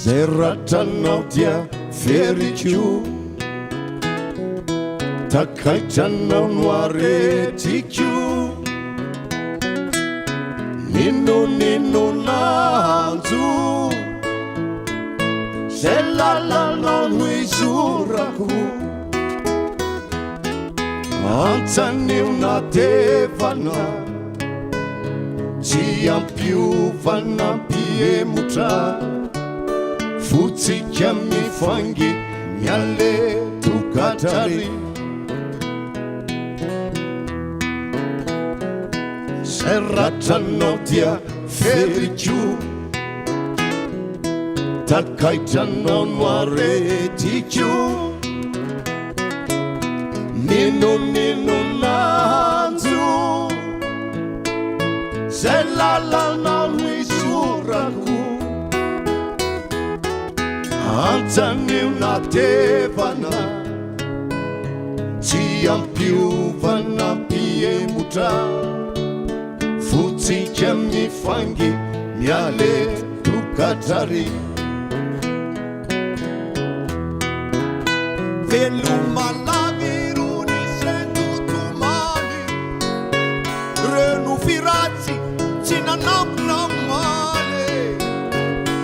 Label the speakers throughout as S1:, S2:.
S1: zay ratranao dia feriko, takaitranao no aretiko, nino nanjo zay lalanao no izorako, antsanio natevana tsy ampiovana mpiemotra, fotsika mifangy miale tokatrary, zay ratranao dia feriko, takaitranao no aretiko, nino nanjo zay lalanao no izorako, antsanio natevana tsy ampiovana mpiemotra, fotsika mifangy miale tokatrary,
S2: velomalavy rony sentotomany, reno firatsy tsy nanamponao maly,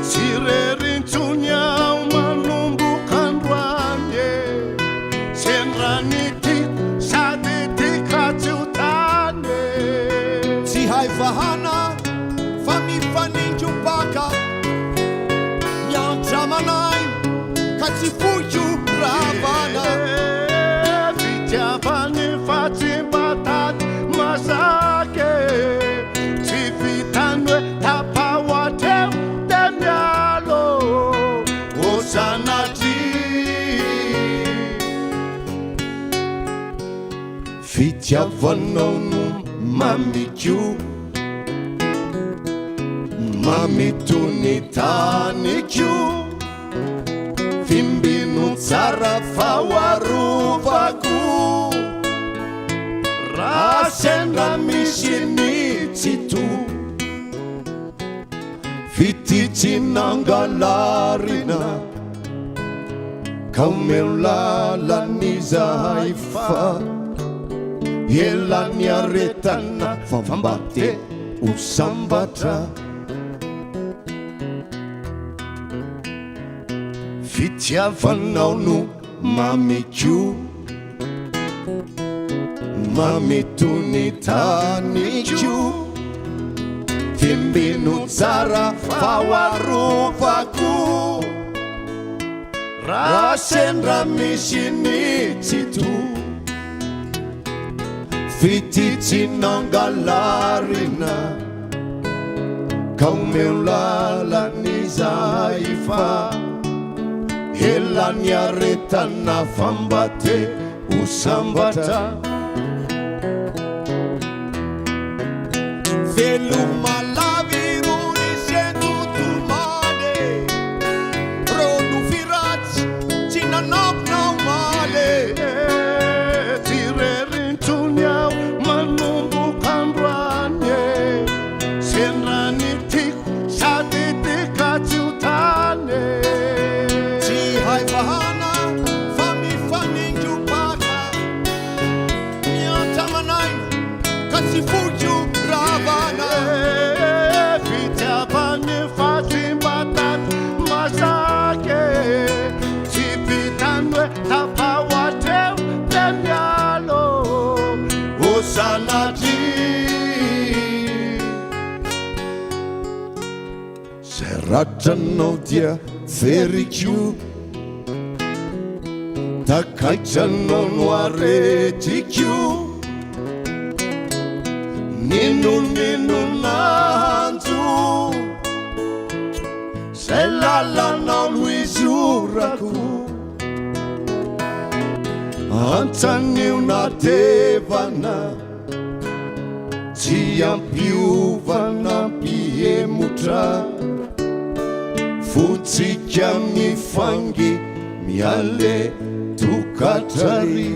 S1: tsy rerintsony ao manombok'androany, senranitiko sady tikatsy ho tany,
S2: tsy hay vahana fa mifanindro baka, miantramanay ka tsy foiko ravana,
S1: fitiavany fa tsy mbatady masake, tsy vitany hoe tapahoatreo de mialo osanatry, fitiavanao no mamiko, mamitony taniko, fimbino tsara faharovako, raha sendra misy nitsito, fititsy nangalarina, ka omeo lalanizahay fa elany aretana fambate ho sambatra, fitiavanao no mamiko, mamitony taniko, fimbino tsara faharovako, raha sendra misy nitsito, fititsy nangalarina, ka omeo lalanizahay fa elany aretana fambate ho sambatra,
S2: velomalavy rony sentotomany, rono firatsy tsy nanamponao maly,
S1: tsy rerintsony ao manombok'androany, senranitiko sady tikatsy ho tany,
S2: tsy hay vahana fa mifanindro baka, miantramanay ka tsy foiko ravana,
S1: fitiavany fa tsy mbatady masake, tsy vitany hoe tapahoatreo de mialo osanatry, zay ratranao dia feriko, takaitranao no aretiko, nino nanjo zay lalanao no izorako, antsanio natevana tsy ampiovana mpiemotra, fotsika mifangy miale tokatrary.